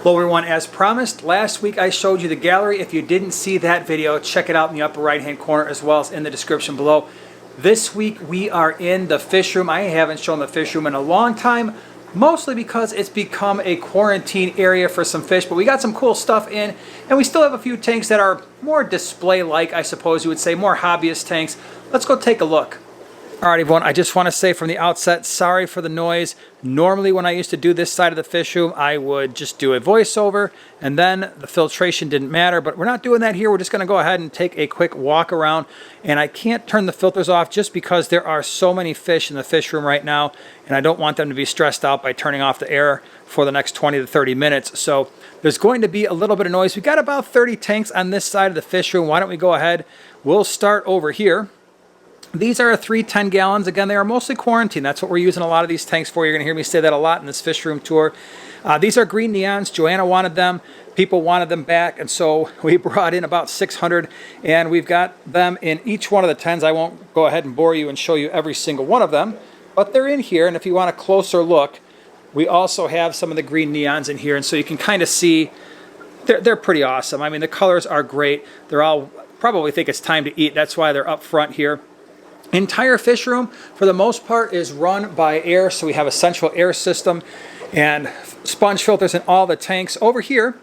Hello everyone, as promised, last week I showed you the gallery. If you didn't see that video, check it out in the upper right hand corner as well as in the description below. This week we are in the fish room. I haven't shown the fish room in a long time, mostly because it's become a quarantine area for some fish, but we got some cool stuff in, and we still have a few tanks that are more display-like, I suppose you would say, more hobbyist tanks. Let's go take a look. Alright everyone, I just want to say from the outset, sorry for the noise. Normally when I used to do this side of the fish room, I would just do a voiceover and then the filtration didn't matter, but we're not doing that here. We're just going to go ahead and take a quick walk around, and I can't turn the filters off just because there are so many fish in the fish room right now, and I don't want them to be stressed out by turning off the air for the next 20 to 30 minutes. So there's going to be a little bit of noise. We got about 30 tanks on this side of the fish room. Why don't we go ahead? We'll start over here. These are 3 10-gallons. Again, they are mostly quarantine. That's what we're using a lot of these tanks for. You're going to hear me say that a lot in this fish room tour. These are green neons. Joanna wanted them. People wanted them back, and so we brought in about 600, and we've got them in each one of the 10s. I won't go ahead and bore you and show you every single one of them, but they're in here, and if you want a closer look, we also have some of the green neons in here, and so you can kind of see they're pretty awesome. I mean, the colors are great. They're all probably think it's time to eat. That's why they're up front here. Entire fish room, for the most part, is run by air, so we have a central air system and sponge filters in all the tanks. Over here,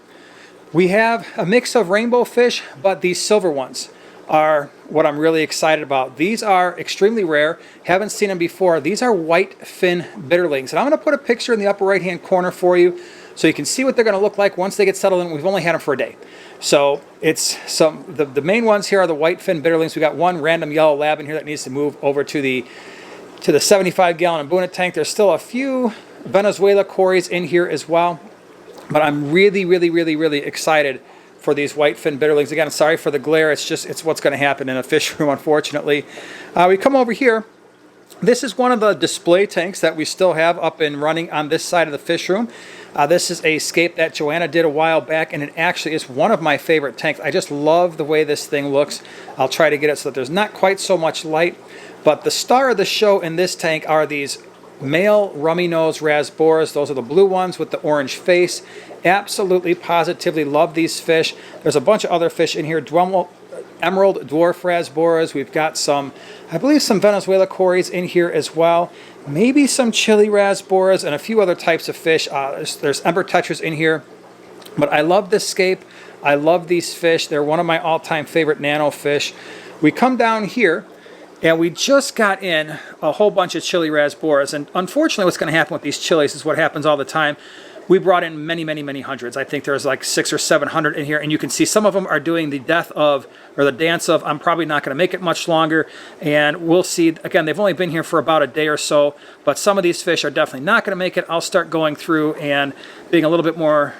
we have a mix of rainbow fish, but these silver ones are what I'm really excited about. These are extremely rare. Haven't seen them before. These are white fin bitterlings, and I'm going to put a picture in the upper right-hand corner for you so you can see what they're going to look like once they get settled in. We've only had them for a day. So it's the main ones here are the white fin bitterlings. We got one random yellow lab in here that needs to move over to the 75-gallon Abuna tank. There's still a few Venezuela cories in here as well, but I'm really excited for these white fin bitterlings. Again, sorry for the glare. It's what's going to happen in a fish room, unfortunately. We come over here. This is one of the display tanks that we still have up and running on this side of the fish room. This is a scape that Joanna did a while back, and it actually is one of my favorite tanks. I just love the way this thing looks. I'll try to get it so that there's not quite so much light, but the star of the show in this tank are these male rummy nose rasboras. Those are the blue ones with the orange face. Absolutely, positively love these fish. There's a bunch of other fish in here. Emerald dwarf rasboras. We've got some, I believe, some Venezuela cories in here as well. Maybe some chili rasboras and a few other types of fish. There's ember tetras in here. But I love this scape. I love these fish. They're one of my all-time favorite nano fish. We come down here, and we just got in a whole bunch of chili rasboras. And unfortunately, what's going to happen with these chilies is what happens all the time. We brought in many hundreds. I think there's like 600 or 700 in here, and you can see some of them are doing the death of, or the dance of, I'm probably not going to make it much longer, and we'll see. Again, they've only been here for about a day or so, but some of these fish are definitely not going to make it. I'll start going through and being a little bit more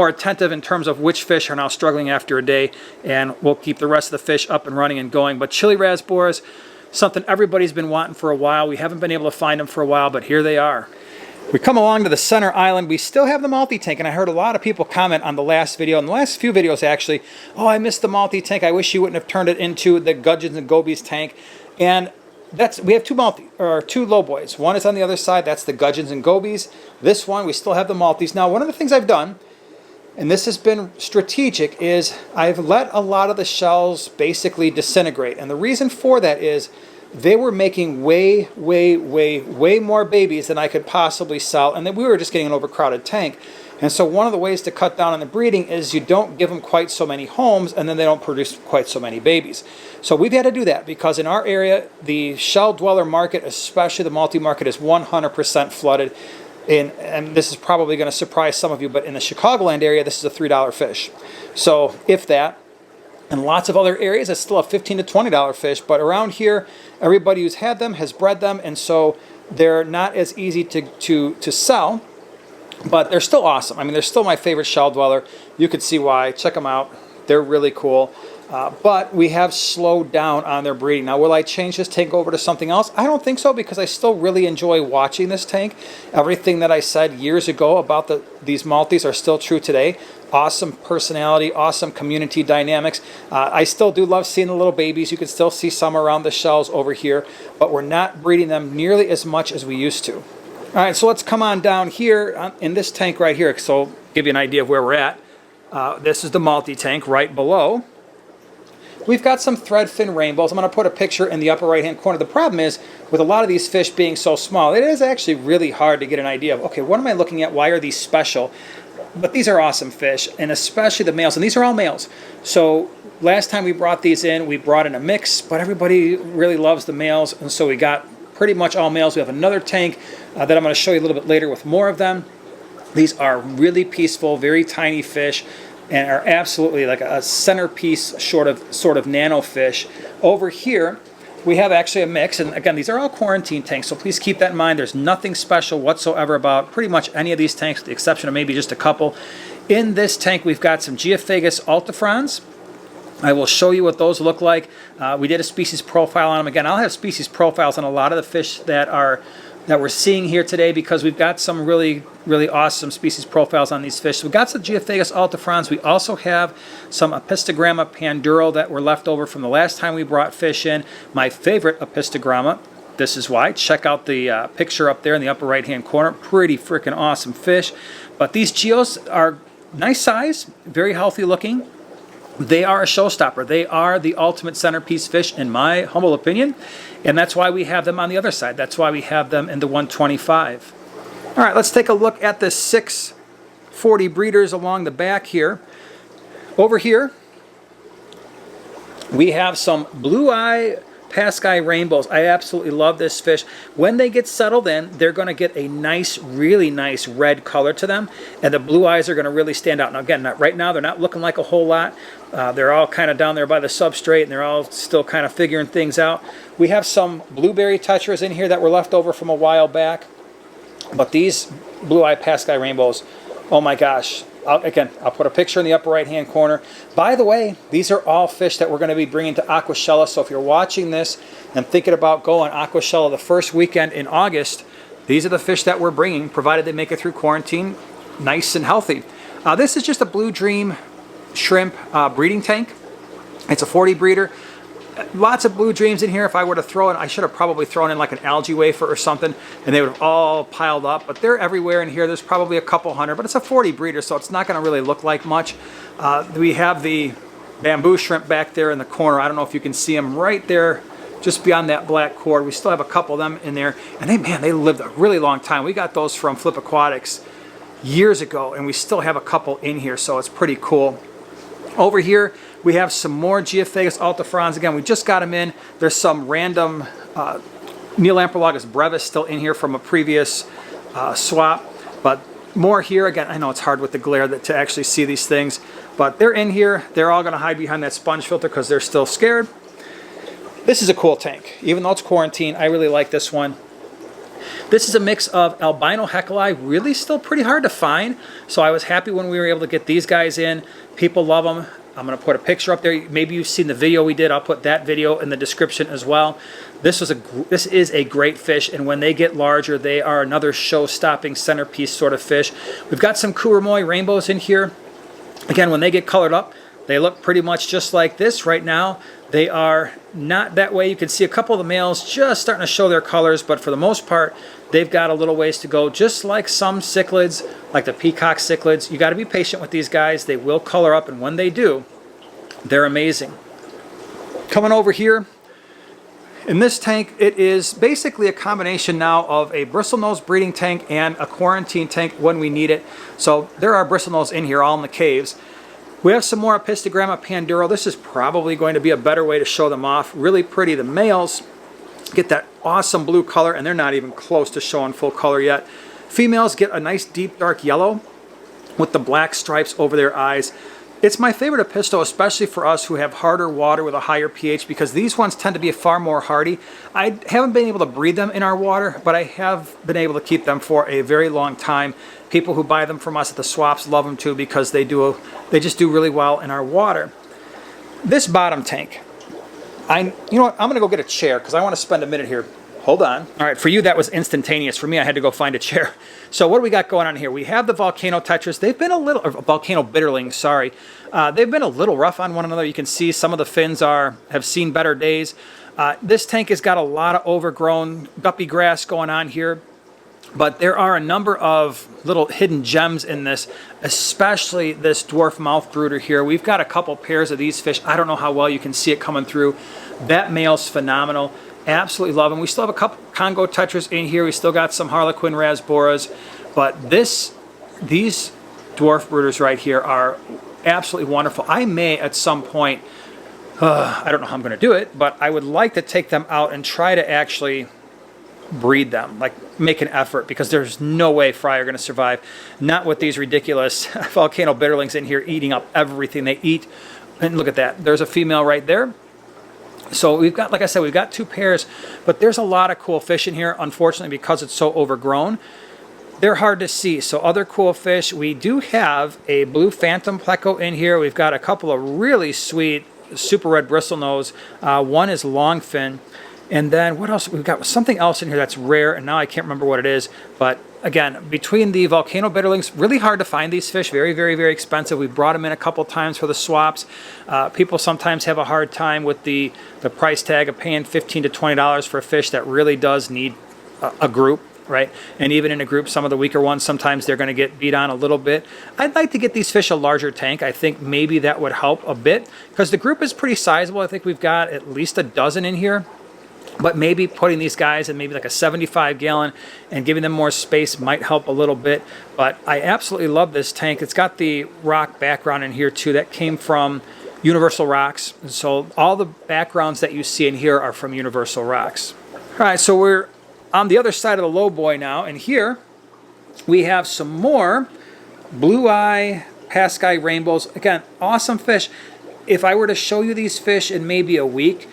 attentive in terms of which fish are now struggling after a day, and we'll keep the rest of the fish up and running and going. But chili rasboras, something everybody's been wanting for a while. We haven't been able to find them for a while, but here they are. We come along to the center island. We still have the multi-tank, and I heard a lot of people comment on the last video, and the last few videos actually, oh, I missed the multi-tank. I wish you wouldn't have turned it into the gudgeons and gobies tank. And we have two low boys. One is on the other side. That's the gudgeons and gobies. This one, we still have the multis. Now, one of the things I've done, and this has been strategic, is I've let a lot of the shells basically disintegrate. And the reason for that is they were making way more babies than I could possibly sell, and then we were just getting an overcrowded tank. And so one of the ways to cut down on the breeding is you don't give them quite so many homes, and then they don't produce quite so many babies. So we've had to do that because in our area, the shell dweller market, especially the multi-market, is 100% flooded. And this is probably going to surprise some of you, but in the Chicagoland area, this is a $3 fish. So if that, in lots of other areas, it's still a $15 to $20 fish, but around here, everybody who's had them has bred them, and so they're not as easy to sell, but they're still awesome. I mean, they're still my favorite shell dweller. You can see why. Check them out. They're really cool. But we have slowed down on their breeding. Now, will I change this tank over to something else? I don't think so, because I still really enjoy watching this tank. Everything that I said years ago about these multis are still true today. Awesome personality, awesome community dynamics. I still do love seeing the little babies. You can still see some around the shells over here, but we're not breeding them nearly as much as we used to. All right, so let's come on down here in this tank right here. So give you an idea of where we're at. This is the multi-tank right below. We've got some threadfin rainbows. I'm going to put a picture in the upper right-hand corner. The problem is, with a lot of these fish being so small, it is actually really hard to get an idea of, okay, what am I looking at? Why are these special? But these are awesome fish, and especially the males. And these are all males. So last time we brought these in, we brought in a mix, but everybody really loves the males, and so we got pretty much all males. We have another tank that I'm going to show you a little bit later with more of them. These are really peaceful, very tiny fish, and are absolutely like a centerpiece sort of nano fish. Over here, we have actually a mix, and again, these are all quarantine tanks, so please keep that in mind. There's nothing special whatsoever about pretty much any of these tanks, with the exception of maybe just a couple. In this tank, we've got some Geophagus altifrons. I will show you what those look like. We did a species profile on them. Again, I'll have species profiles on a lot of the fish that we're seeing here today, because we've got some really awesome species profiles on these fish. So we've got some Geophagus altifrons. We also have some Apistogramma panduro that were left over from the last time we brought fish in. My favorite Apistogramma. This is why. Check out the picture up there in the upper right-hand corner. Pretty freaking awesome fish. But these Geos are nice size, very healthy looking. They are a showstopper. They are the ultimate centerpiece fish, in my humble opinion, and that's why we have them on the other side. That's why we have them in the 125. All right, let's take a look at the 640 breeders along the back here. Over here, we have some blue-eye Paskai rainbows. I absolutely love this fish. When they get settled in, they're going to get a nice, really nice red color to them, and the blue eyes are going to really stand out. Now again, right now they're not looking like a whole lot. They're all kind of down there by the substrate, and they're all still kind of figuring things out. We have some blueberry touchers in here that were left over from a while back, but these blue-eye Paskai rainbows, oh my gosh. I'll put a picture in the upper right-hand corner. By the way, these are all fish that we're going to be bringing to Aquashella. So if you're watching this and thinking about going Aquashella the first weekend in August, these are the fish that we're bringing, provided they make it through quarantine nice and healthy. This is just a Blue Dream shrimp breeding tank. It's a 40 breeder. Lots of Blue Dreams in here. If I were to throw in, I should have probably thrown in like an algae wafer or something, and they would have all piled up, but they're everywhere in here. There's probably a couple hundred, but it's a 40 breeder, so it's not going to really look like much. We have the bamboo shrimp back there in the corner. I don't know if you can see them right there, just beyond that black cord. We still have a couple of them in there, and they lived a really long time. We got those from Flip Aquatics years ago, and we still have a couple in here, so it's pretty cool. Over here, we have some more Geophagus altifrons. Again, we just got them in. There's some random Neolamprologus brevis still in here from a previous swap, but more here. Again, I know it's hard with the glare to actually see these things, but they're in here. They're all going to hide behind that sponge filter because they're still scared. This is a cool tank. Even though it's quarantine, I really like this one. This is a mix of albino heckelei, really still pretty hard to find, so I was happy when we were able to get these guys in. People love them. I'm going to put a picture up there. Maybe you've seen the video we did. I'll put that video in the description as well. This is a great fish, and when they get larger, they are another show-stopping centerpiece sort of fish. We've got some Kuramoi rainbows in here. Again, when they get colored up, they look pretty much just like this right now. They are not that way. You can see a couple of the males just starting to show their colors, but for the most part, they've got a little ways to go, just like some cichlids, like the peacock cichlids. You got to be patient with these guys. They will color up, and when they do, they're amazing. Coming over here, in this tank, it is basically a combination now of a bristlenose breeding tank and a quarantine tank when we need it. So there are bristlenose in here, all in the caves. We have some more Apistogramma panduro. This is probably going to be a better way to show them off. Really pretty. The males get that awesome blue color, and they're not even close to showing full color yet. Females get a nice deep dark yellow with the black stripes over their eyes. It's my favorite Apisto, especially for us who have harder water with a higher pH, because these ones tend to be far more hardy. I haven't been able to breed them in our water, but I have been able to keep them for a very long time. People who buy them from us at the swaps love them too, because they just do really well in our water. This bottom tank, you know what? I'm going to go get a chair because I want to spend a minute here. Hold on. All right, for you that was instantaneous. For me, I had to go find a chair. So what do we got going on here? We have the Volcano tetras. They've been a little, or Volcano bitterlings, sorry. They've been a little rough on one another. You can see some of the fins have seen better days. This tank has got a lot of overgrown guppy grass going on here. But there are a number of little hidden gems in this, especially this dwarf mouth brooder here. We've got a couple pairs of these fish. I don't know how well you can see it coming through. That male's phenomenal. Absolutely love him. We still have a couple Congo tetras in here. We still got some Harlequin rasboras. But these dwarf brooders right here are absolutely wonderful. I may at some point, I don't know how I'm going to do it, but I would like to take them out and try to actually breed them, like make an effort, because there's no way fry are going to survive. Not with these ridiculous volcano bitterlings in here eating up everything they eat. And look at that. There's a female right there. So we've got, like I said, we've got 2 pairs, but there's a lot of cool fish in here. Unfortunately, because it's so overgrown, they're hard to see. So other cool fish, we do have a blue phantom pleco in here. We've got a couple of really sweet super red bristlenose. One is longfin. And then what else? We've got something else in here that's rare, and now I can't remember what it is. But again, between the volcano bitterlings, really hard to find these fish. Very, very, very expensive. We've brought them in a couple times for the swaps. People sometimes have a hard time with the price tag of paying $15 to $20 for a fish that really does need a group, right? And even in a group, some of the weaker ones, sometimes they're going to get beat on a little bit. I'd like to get these fish a larger tank. I think maybe that would help a bit, because the group is pretty sizable. I think we've got at least a dozen in here. But maybe putting these guys in maybe like a 75-gallon and giving them more space might help a little bit. But I absolutely love this tank. It's got the rock background in here too. That came from Universal Rocks. And so all the backgrounds that you see in here are from Universal Rocks. All right, so we're on the other side of the low boy now. And here we have some more blue eye Paskai rainbows. Again, awesome fish. If I were to show you these fish in maybe a week,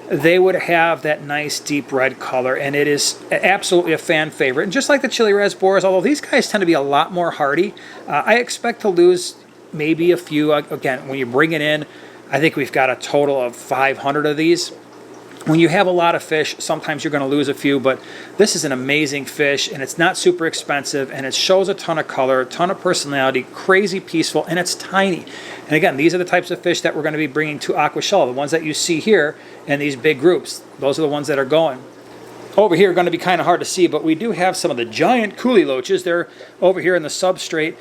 they would have that nice deep red color, and it is absolutely a fan favorite. And just like the chili rasboras, although these guys tend to be a lot more hardy, I expect to lose maybe a few. Again, when you bring it in, I think we've got a total of 500 of these. When you have a lot of fish, sometimes you're going to lose a few, but this is an amazing fish, and it's not super expensive, and it shows a ton of color, a ton of personality, crazy peaceful, and it's tiny. And again, these are the types of fish that we're going to be bringing to Aquashell, the ones that you see here in these big groups. Those are the ones that are going. Over here are going to be kind of hard to see, but we do have some of the giant coolie loaches. They're over here in the substrate.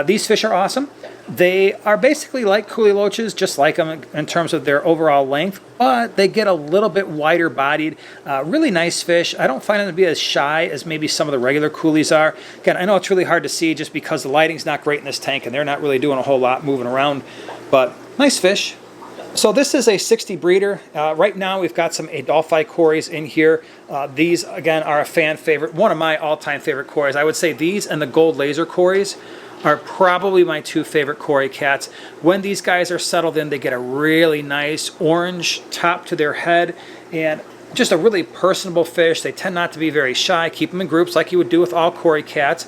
These fish are awesome. They are basically like coolie loaches, just like them in terms of their overall length, but they get a little bit wider bodied. Really nice fish. I don't find them to be as shy as maybe some of the regular coolies are. Again, I know it's really hard to see just because the lighting's not great in this tank and they're not really doing a whole lot moving around, but nice fish. So this is a 60 breeder. Right now we've got some Adolphi cories in here. These, again, are a fan favorite. One of my all-time favorite cories. I would say these and the gold laser cories are probably my 2 favorite cory cats. When these guys are settled in, they get a really nice orange top to their head and just a really personable fish. They tend not to be very shy. Keep them in groups like you would do with all cory cats.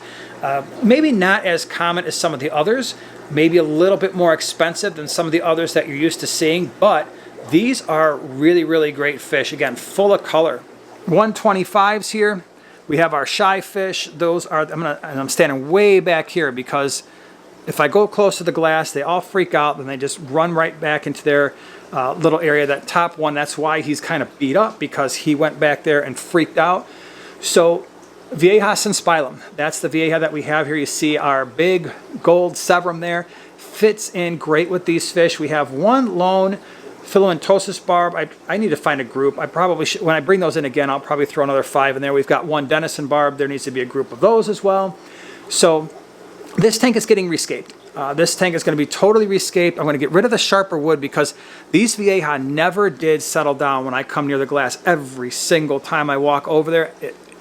Maybe not as common as some of the others. Maybe a little bit more expensive than some of the others that you're used to seeing, but these are really, really great fish. Again, full of color. 125s here. We have our shy fish. Those are, I'm standing way back here because if I go close to the glass, they all freak out and they just run right back into their little area. That top one, that's why he's kind of beat up, because he went back there and freaked out. So Viejas and Spilum, that's the Vieja that we have here. You see our big gold Severum there. Fits in great with these fish. We have one lone Filamentosis barb. I need to find a group. I probably should, when I bring those in again, I'll probably throw another 5 in there. We've got one Denison barb. There needs to be a group of those as well. So this tank is getting rescaped. This tank is going to be totally rescaped. I'm going to get rid of the sharper wood because these Vieja never did settle down when I come near the glass. Every single time I walk over there,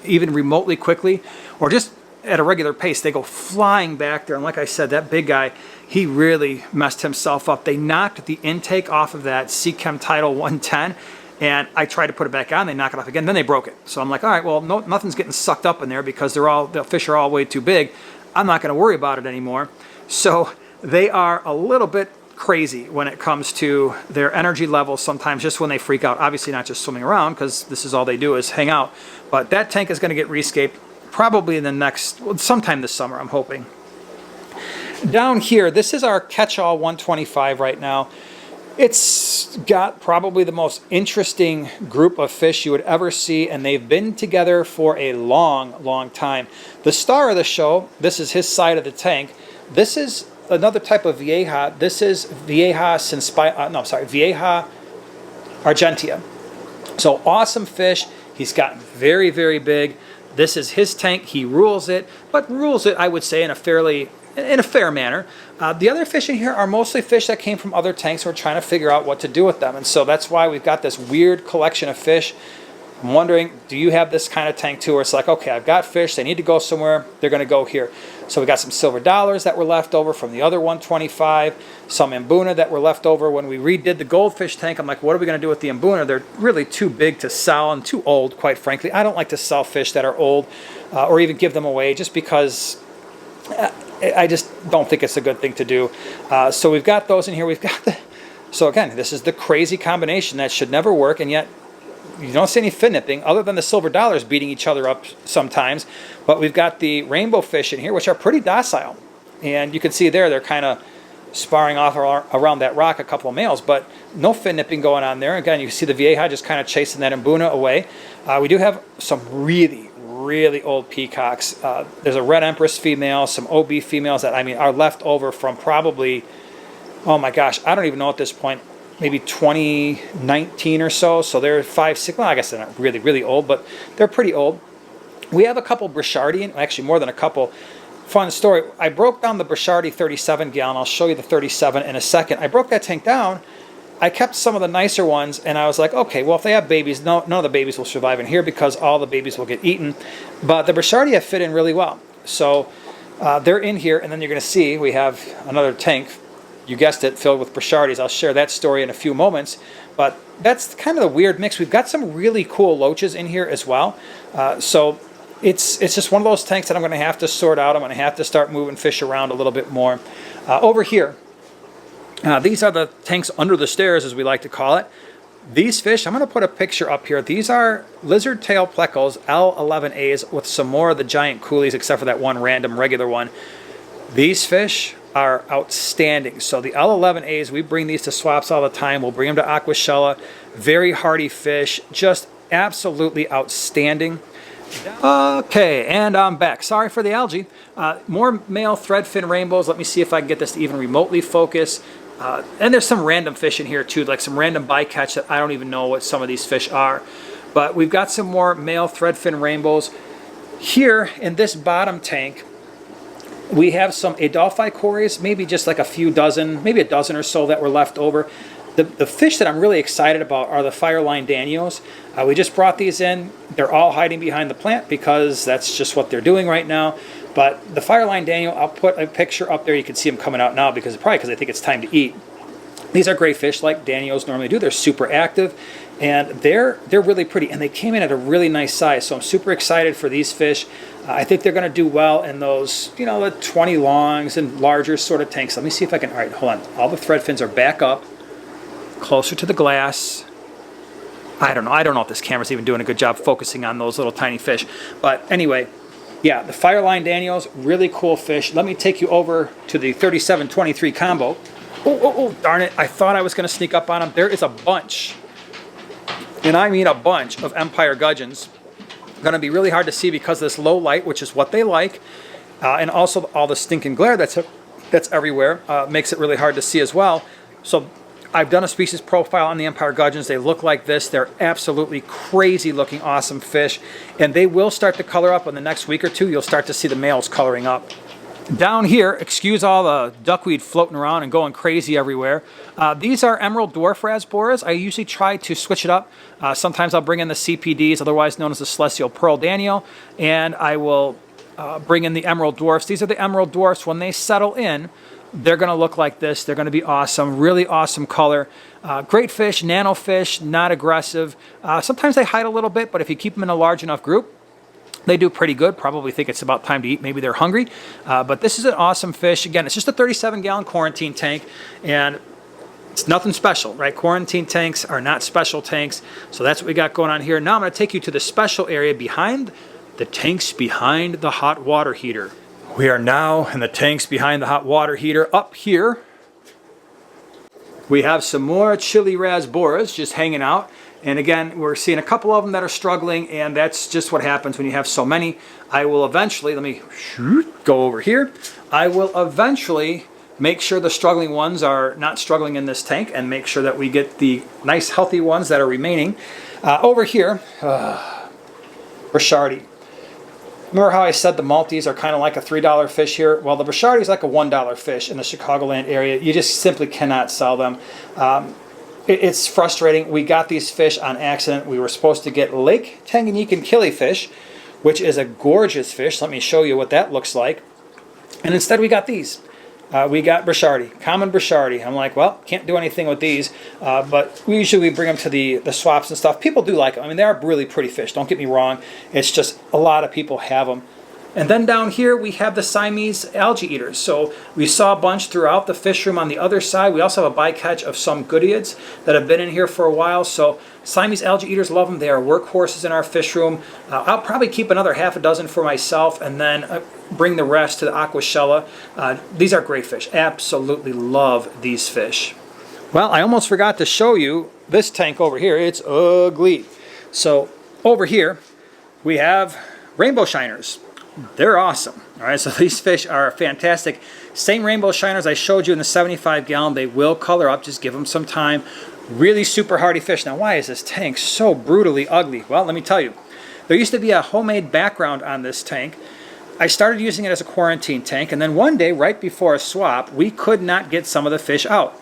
even remotely quickly, or just at a regular pace, they go flying back there. And like I said, that big guy, he really messed himself up. They knocked the intake off of that Seachem Tidal 110, and I tried to put it back on. They knock it off again, then they broke it. So I'm like, all right, well, no, nothing's getting sucked up in there because the fish are all way too big. I'm not going to worry about it anymore. So they are a little bit crazy when it comes to their energy levels sometimes, just when they freak out. Obviously not just swimming around, because this is all they do is hang out. But that tank is going to get rescaped probably in the next, well, sometime this summer, I'm hoping. Down here, this is our Catchall 125 right now. It's got probably the most interesting group of fish you would ever see, and they've been together for a long, long time. The star of the show, this is his side of the tank. This is another type of Vieja. This is Vieja Vieja Argentea. So awesome fish. He's gotten very, very big. This is his tank. He rules it, but rules it, I would say, in a fair manner. The other fish in here are mostly fish that came from other tanks. We're trying to figure out what to do with them, and so that's why we've got this weird collection of fish. I'm wondering, do you have this kind of tank too, where it's like, okay, I've got fish, they need to go somewhere, they're going to go here. So we got some silver dollars that were left over from the other 125, some Mbuna that were left over when we redid the goldfish tank. I'm like, what are we going to do with the Mbuna? They're really too big to sell and too old, quite frankly. I don't like to sell fish that are old or even give them away, just because I just don't think it's a good thing to do. So we've got those in here. So again, this is the crazy combination that should never work, and yet you don't see any fin nipping other than the silver dollars beating each other up sometimes. But we've got the rainbow fish in here, which are pretty docile. And you can see there, they're kind of sparring off around that rock, a couple of males, but no fin nipping going on there. Again, you can see the Vieja just kind of chasing that Mbuna away. We do have some really, really old peacocks. There's a red empress female, some OB females that, I mean, are left over from probably, oh my gosh, I don't even know at this point, maybe 2019 or so. So they're 5, 6, well, I guess they're not really, really old, but they're pretty old. We have a couple Brichardian, actually more than a couple. Fun story, I broke down the Brichardi 37 gallon. I'll show you the 37 in a second. I broke that tank down. I kept some of the nicer ones, and I was like, okay, well, if they have babies, none of the babies will survive in here because all the babies will get eaten. But the Brichardi have fit in really well. So they're in here, and then you're going to see we have another tank, you guessed it, filled with Brichardis. I'll share that story in a few moments. But that's kind of the weird mix. We've got some really cool loaches in here as well. So it's just one of those tanks that I'm going to have to sort out. I'm going to have to start moving fish around a little bit more. Over here, these are the tanks under the stairs, as we like to call it. These fish, I'm going to put a picture up here. These are lizard tail plecos, L11As, with some more of the giant coolies, except for that one random regular one. These fish are outstanding. So the L11As, we bring these to swaps all the time. We'll bring them to Aquashella. Very hardy fish, just absolutely outstanding. Okay, and I'm back. Sorry for the algae. More male threadfin rainbows. Let me see if I can get this to even remotely focus. And there's some random fish in here too, like some random bycatch that I don't even know what some of these fish are. But we've got some more male threadfin rainbows. Here in this bottom tank, we have some Adelphi maybe just like a few dozen, maybe a dozen or so that were left over. The fish that I'm really excited about are the Fireline Danios. We just brought these in. They're all hiding behind the plant because that's just what they're doing right now. But the Fireline Daniel, I'll put a picture up there. You can see them coming out now because I think it's time to eat. These are great fish like Danios normally do. They're super active, and they're really pretty, and they came in at a really nice size. So I'm super excited for these fish. I think they're going to do well in those, you know, the 20 longs and larger sort of tanks. Let me see if I can. All right, hold on. All the thread fins are back up, closer to the glass. I don't know if this camera's even doing a good job focusing on those little tiny fish. But anyway, yeah, the Fireline Daniels, really cool fish. Let me take you over to the 37-23 combo. Oh, darn it. I thought I was going to sneak up on them. There is a bunch, and I mean a bunch, of Empire gudgeons. Going to be really hard to see because of this low light, which is what they like, and also all the stinking glare that's everywhere makes it really hard to see as well. So I've done a species profile on the Empire gudgeons. They look like this. They're absolutely crazy looking, awesome fish, and they will start to color up in the next week or two. You'll start to see the males coloring up. Down here, excuse all the duckweed floating around and going crazy everywhere. These are emerald dwarf rasboras. I usually try to switch it up. Sometimes I'll bring in the CPDs, otherwise known as the celestial pearl Daniel, and I will bring in the emerald dwarfs. These are the emerald dwarfs. When they settle in, they're going to look like this. They're going to be awesome, really awesome color. Great fish, nano fish, not aggressive. Sometimes they hide a little bit, but if you keep them in a large enough group, they do pretty good. Probably think it's about time to eat. Maybe they're hungry. But this is an awesome fish. Again, it's just a 37-gallon quarantine tank, and it's nothing special, right? Quarantine tanks are not special tanks. So that's what we got going on here. Now I'm going to take you to the special area behind the tanks behind the hot water heater. We are now in the tanks behind the hot water heater up here. We have some more chili rasboras just hanging out. And again, we're seeing a couple of them that are struggling, and that's just what happens when you have so many. I will eventually, let me go over here. I will eventually make sure the struggling ones are not struggling in this tank and make sure that we get the nice healthy ones that are remaining. Over here, Brochardi. Remember how I said the multis are kind of like a $3 fish here? Well, the Brochardi is like a $1 fish in the Chicagoland area. You just simply cannot sell them. It's frustrating. We got these fish on accident. We were supposed to get Lake Tanganyika killifish, which is a gorgeous fish. Let me show you what that looks like. And instead we got these. We got Brochardi, common Brochardi. I'm like, well, can't do anything with these, but we usually bring them to the swaps and stuff. People do like them. I mean, they are really pretty fish. Don't get me wrong. It's just a lot of people have them. And then down here we have the Siamese algae eaters. So we saw a bunch throughout the fish room on the other side. We also have a bycatch of some goodeids that have been in here for a while. So Siamese algae eaters, love them. They are workhorses in our fish room. I'll probably keep another half a dozen for myself and then bring the rest to the Aquashella. These are great fish. Absolutely love these fish. Well, I almost forgot to show you this tank over here. It's ugly. So over here we have rainbow shiners. They're awesome. All right, so these fish are fantastic. Same rainbow shiners I showed you in the 75 gallon. They will color up. Just give them some time. Really super hardy fish. Now, why is this tank so brutally ugly? Well, let me tell you. There used to be a homemade background on this tank. I started using it as a quarantine tank, and then one day, right before a swap, we could not get some of the fish out.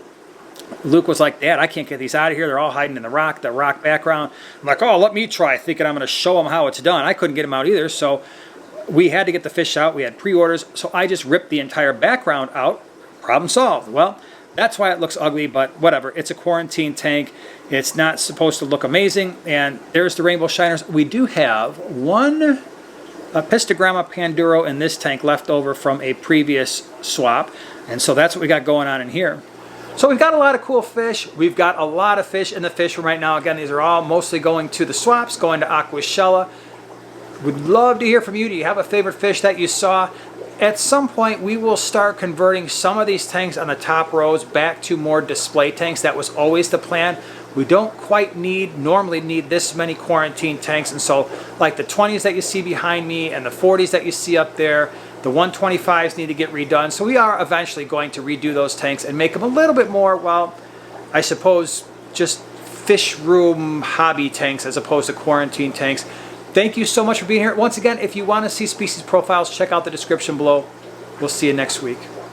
Luke was like, Dad, I can't get these out of here. They're all hiding in the rock background. I'm like, oh, let me try, thinking I'm going to show them how it's done. I couldn't get them out either, so we had to get the fish out. We had pre-orders, so I just ripped the entire background out. Problem solved. Well, that's why it looks ugly, but whatever. It's a quarantine tank. It's not supposed to look amazing, and there's the rainbow shiners. We do have one Pistogramma panduro in this tank left over from a previous swap, and so that's what we got going on in here. So we've got a lot of cool fish. We've got a lot of fish in the fish room right now. Again, these are all mostly going to the swaps, going to Aquashella. Would love to hear from you. Do you have a favorite fish that you saw? At some point, we will start converting some of these tanks on the top rows back to more display tanks. That was always the plan. We don't quite normally need this many quarantine tanks, and so like the 20s that you see behind me and the 40s that you see up there, the 125s need to get redone. So we are eventually going to redo those tanks and make them a little bit more, well, I suppose just fish room hobby tanks as opposed to quarantine tanks. Thank you so much for being here. Once again, if you want to see species profiles, check out the description below. We'll see you next week.